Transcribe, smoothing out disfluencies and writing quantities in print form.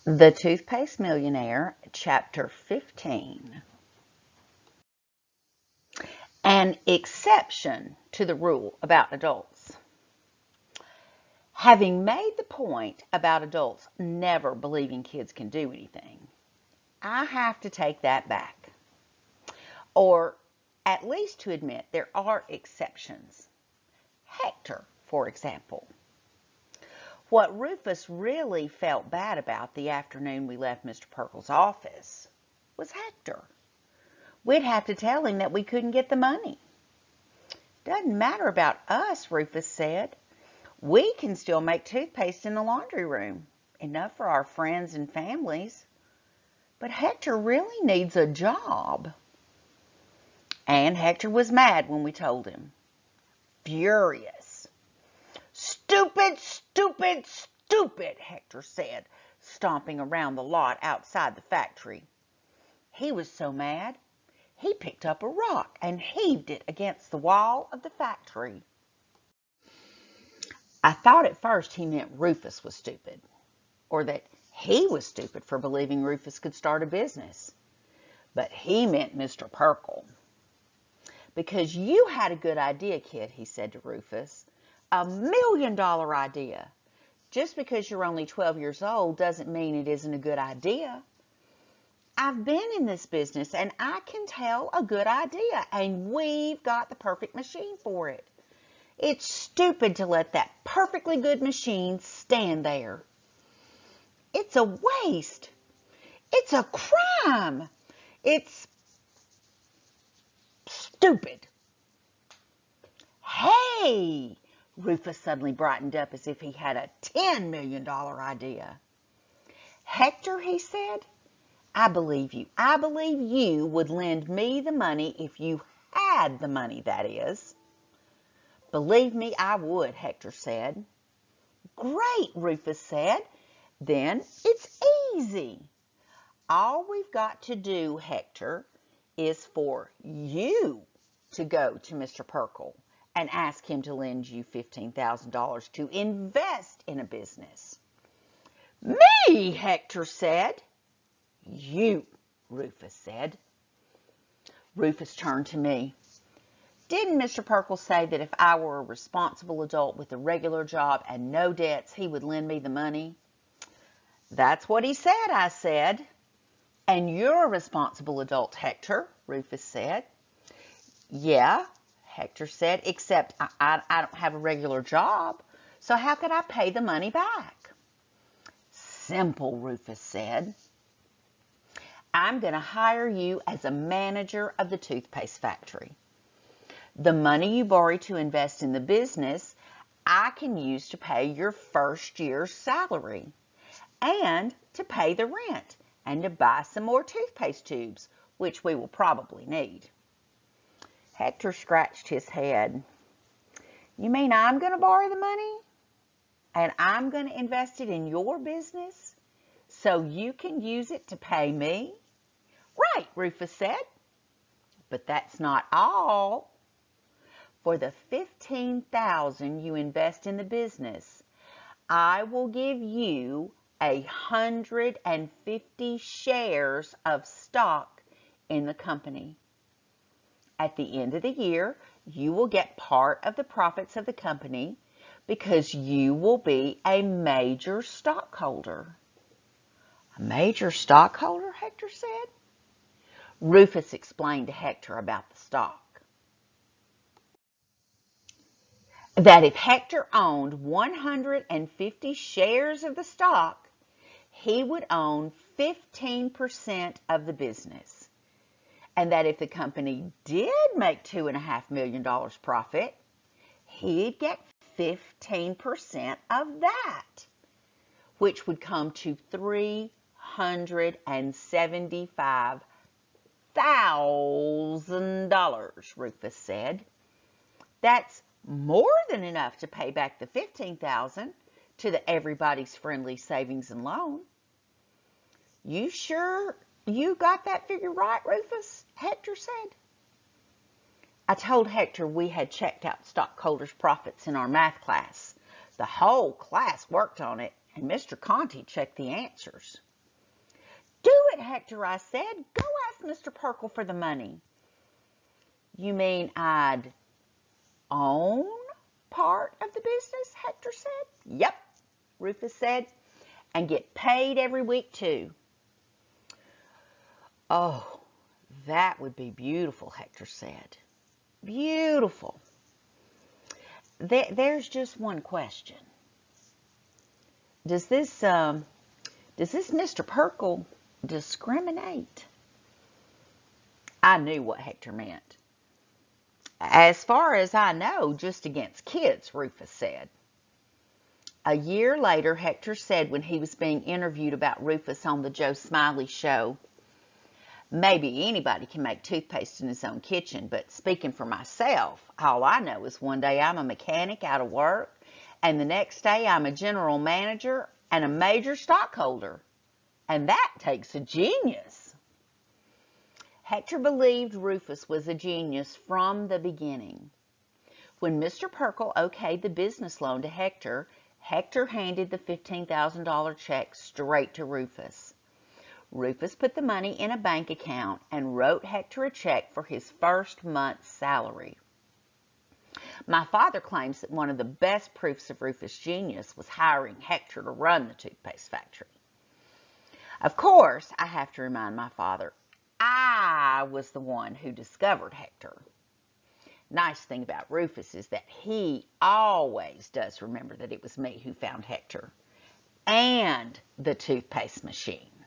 The Toothpaste Millionaire, Chapter 15. An exception to the rule about adults. Having made the point about adults never believing kids can do anything, I have to take that back. Or at least to admit there are exceptions. Hector, for example. What Rufus really felt bad about the afternoon we left Mr. Perkle's office was Hector. We'd have to tell him that we couldn't get the money. Doesn't matter about us, Rufus said. We can still make toothpaste in the laundry room, enough for our friends and families. But Hector really needs a job. And Hector was mad when we told him. Furious. Stupid, stupid, stupid, Hector said, stomping around the lot outside the factory. He was so mad, he picked up a rock and heaved it against the wall of the factory. I thought at first he meant Rufus was stupid, or that he was stupid for believing Rufus could start a business. But he meant Mr. Perkle. Because you had a good idea, kid, he said to Rufus. $1 million idea. Just because you're only 12 years old doesn't mean it isn't a good idea. I've been in this business and I can tell a good idea, and we've got the perfect machine for it. It's stupid to let that perfectly good machine stand there. It's a waste. It's a crime. It's stupid. Hey! Rufus suddenly brightened up as if he had a $10 million idea. Hector, he said, I believe you. I believe you would lend me the money if you had the money, that is. Believe me, I would, Hector said. Great, Rufus said. Then it's easy. All we've got to do, Hector, is for you to go to Mr. Perkle and ask him to lend you $15,000 to invest in a business. Me, Hector said. You, Rufus said. Rufus turned to me. Didn't Mr. Perkle say that if I were a responsible adult with a regular job and no debts, he would lend me the money? That's what he said, I said. And you're a responsible adult, Hector, Rufus said. Yeah, Hector said, except I don't have a regular job, so how could I pay the money back? Simple, Rufus said. I'm going to hire you as a manager of the toothpaste factory. The money you borrow to invest in the business, I can use to pay your first year's salary and to pay the rent and to buy some more toothpaste tubes, which we will probably need. Hector scratched his head. You mean I'm going to borrow the money? And I'm going to invest it in your business so you can use it to pay me? Right, Rufus said. But that's not all. For the $15,000 you invest in the business, I will give you 150 shares of stock in the company. At the end of the year, you will get part of the profits of the company because you will be a major stockholder. A major stockholder, Hector said. Rufus explained to Hector about the stock. That if Hector owned 150 shares of the stock, he would own 15% of the business. And that if the company did make $2.5 million profit, he'd get 15% of that, which would come to $375,000, Rufus said. That's more than enough to pay back the $15,000 to the Everybody's Friendly Savings and Loan. You sure you got that figure right, Rufus? Hector said. I told Hector we had checked out stockholders' profits in our math class. The whole class worked on it, and Mr. Conti checked the answers. Do it, Hector, I said. Go ask Mr. Perkle for the money. You mean I'd own part of the business, Hector said. Yep, Rufus said, and get paid every week too. Oh, that would be beautiful, Hector said. Beautiful. There's just one question. Does this Mr. Perkle discriminate? I knew what Hector meant. As far as I know, just against kids, Rufus said. A year later, Hector said when he was being interviewed about Rufus on the Joe Smiley show, maybe anybody can make toothpaste in his own kitchen, but speaking for myself, all I know is one day I'm a mechanic out of work, and the next day I'm a general manager and a major stockholder. And that takes a genius. Hector believed Rufus was a genius from the beginning. When Mr. Perkle okayed the business loan to Hector, Hector handed the $15,000 check straight to Rufus. Rufus put the money in a bank account and wrote Hector a check for his first month's salary. My father claims that one of the best proofs of Rufus' genius was hiring Hector to run the toothpaste factory. Of course, I have to remind my father, I was the one who discovered Hector. Nice thing about Rufus is that he always does remember that it was me who found Hector and the toothpaste machine.